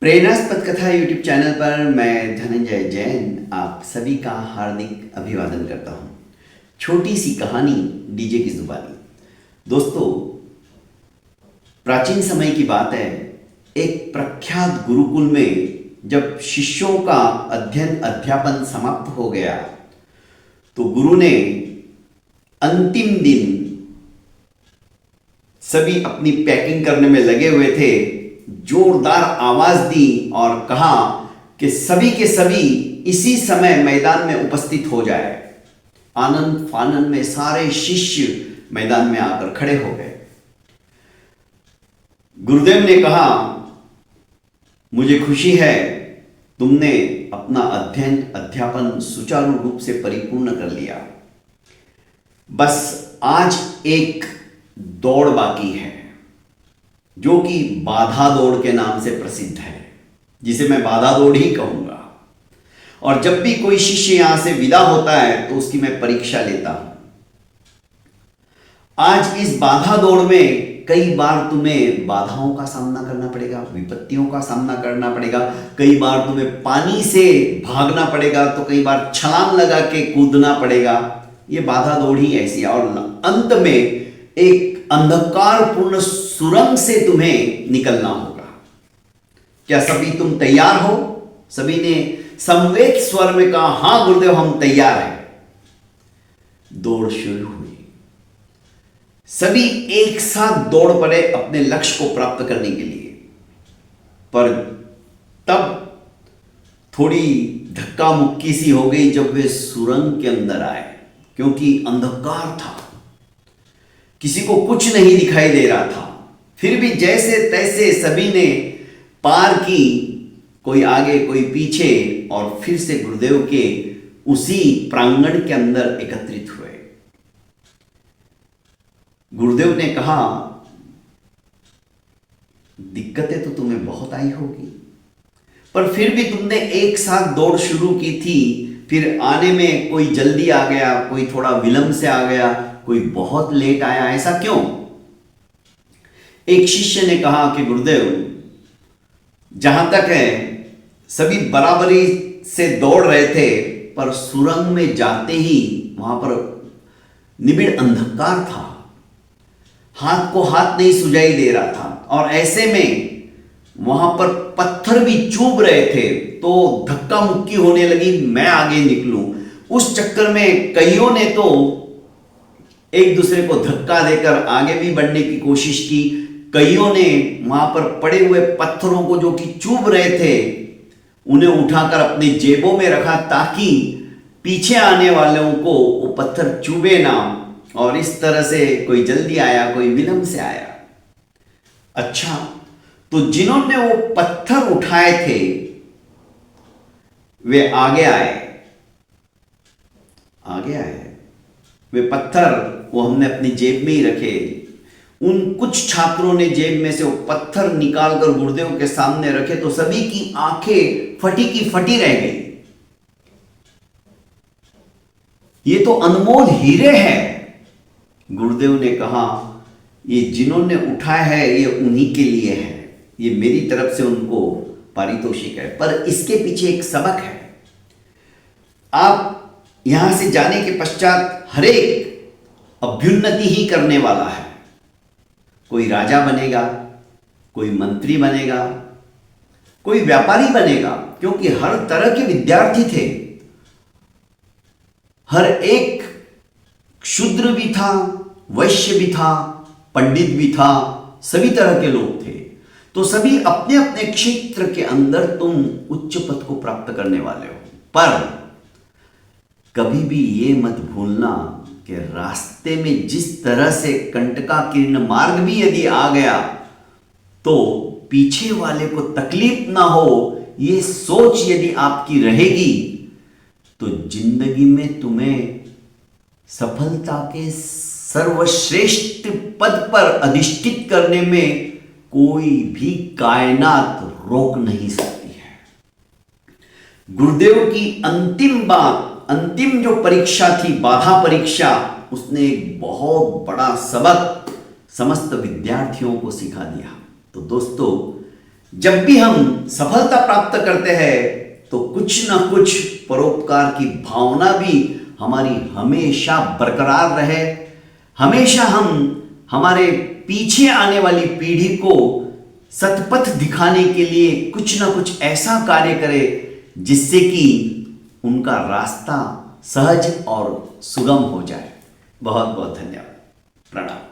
प्रेरणास्पद कथा YouTube channel पर मैं धनंजय जैन आप सभी का हार्दिक अभिवादन करता हूँ। छोटी सी कहानी डीजे की जुबानी। दोस्तों, प्राचीन समय की बात है। एक प्रख्यात गुरुकुल में जब शिष्यों का अध्ययन अध्यापन समाप्त हो गया तो गुरु ने अंतिम दिन सभी अपनी पैकिंग करने में लगे हुए थे, जोरदार आवाज दी और कहा कि सभी के सभी इसी समय मैदान में उपस्थित हो जाए। आनंद फानंद में सारे शिष्य मैदान में आकर खड़े हो गए। गुरुदेव ने कहा, मुझे खुशी है तुमने अपना अध्ययन अध्यापन सुचारू रूप से परिपूर्ण कर लिया। बस आज एक दौड़ बाकी है जो कि बाधा दौड़ के नाम से प्रसिद्ध है, जिसे मैं बाधा दौड़ ही कहूंगा। और जब भी कोई शिष्य यहां से विदा होता है तो उसकी मैं परीक्षा लेता हूं। आज इस बाधा दौड़ में कई बार तुम्हें बाधाओं का सामना करना पड़ेगा, विपत्तियों का सामना करना पड़ेगा। कई बार तुम्हें पानी से भागना पड़ेगा तो कई बार छलांग लगा के कूदना पड़ेगा। ये बाधा दौड़ ही ऐसी है और अंत में एक अंधकारपूर्ण सुरंग से तुम्हें निकलना होगा। क्या सभी तुम तैयार हो? सभी ने समवेत स्वर में कहा, हां गुरुदेव, हम तैयार हैं। दौड़ शुरू हुई। सभी एक साथ दौड़ पड़े अपने लक्ष्य को प्राप्त करने के लिए। पर तब थोड़ी धक्का मुक्की सी हो गई जब वे सुरंग के अंदर आए, क्योंकि अंधकार था, किसी को कुछ नहीं दिखाई दे रहा था। फिर भी जैसे तैसे सभी ने पार की, कोई आगे कोई पीछे, और फिर से गुरुदेव के उसी प्रांगण के अंदर एकत्रित हुए। गुरुदेव ने कहा, दिक्कतें तो तुम्हें बहुत आई होगी, पर फिर भी तुमने एक साथ दौड़ शुरू की थी। फिर आने में कोई जल्दी आ गया, कोई थोड़ा विलंब से आ गया, कोई बहुत लेट आया, ऐसा क्यों? एक शिष्य ने कहा कि गुरुदेव, जहां तक है सभी बराबरी से दौड़ रहे थे, पर सुरंग में जाते ही वहां पर निबिड़ अंधकार था, हाथ को हाथ नहीं सुझाई दे रहा था, और ऐसे में वहां पर पत्थर भी चुभ रहे थे। तो धक्का मुक्की होने लगी, मैं आगे निकलूं। उस चक्कर में कईयों ने तो एक दूसरे को धक्का देकर आगे भी बढ़ने की कोशिश की। कईयों ने वहां पर पड़े हुए पत्थरों को, जो कि चुभ रहे थे, उन्हें उठाकर अपनी जेबों में रखा ताकि पीछे आने वालों को वो पत्थर चुभे ना। और इस तरह से कोई जल्दी आया, कोई विलंब से आया। अच्छा, तो जिन्होंने वो पत्थर उठाए थे वे आगे आए। वे पत्थर वो हमने अपनी जेब में ही रखे। उन कुछ छात्रों ने जेब में से वो पत्थर निकालकर गुरुदेव के सामने रखे तो सभी की आंखें फटी की फटी रह गई। ये तो अनमोल हीरे हैं। गुरुदेव ने कहा, ये जिन्होंने उठाया है ये उन्हीं के लिए है, ये मेरी तरफ से उनको पारितोषिक है। पर इसके पीछे एक सबक है। आप यहां से जाने के पश्चात हरेक अभ्युन्नति ही करने वाला है। कोई राजा बनेगा, कोई मंत्री बनेगा, कोई व्यापारी बनेगा, क्योंकि हर तरह के विद्यार्थी थे। हर एक शूद्र भी था, वैश्य भी था, पंडित भी था, सभी तरह के लोग थे। तो सभी अपने अपने क्षेत्र के अंदर तुम उच्च पद को प्राप्त करने वाले हो। पर कभी भी ये मत भूलना कि रास्ते में जिस तरह से कंटकाकीर्ण मार्ग भी यदि आ गया तो पीछे वाले को तकलीफ ना हो, ये सोच यदि आपकी रहेगी तो जिंदगी में तुम्हें सफलता के सर्वश्रेष्ठ पद पर अधिष्ठित करने में कोई भी कायनात रोक नहीं सकती है। गुरुदेव की अंतिम बात, अंतिम जो परीक्षा थी, बाधा परीक्षा, उसने एक बहुत बड़ा सबक समस्त विद्यार्थियों को सिखा दिया। तो दोस्तों, जब भी हम सफलता प्राप्त करते हैं तो कुछ ना कुछ परोपकार की भावना भी हमारी हमेशा बरकरार रहे, हमेशा हम हमारे पीछे आने वाली पीढ़ी को सतपथ दिखाने के लिए कुछ ना कुछ ऐसा कार्य करें जिससे कि उनका रास्ता सहज और सुगम हो जाए। बहुत बहुत धन्यवाद। प्रणाम।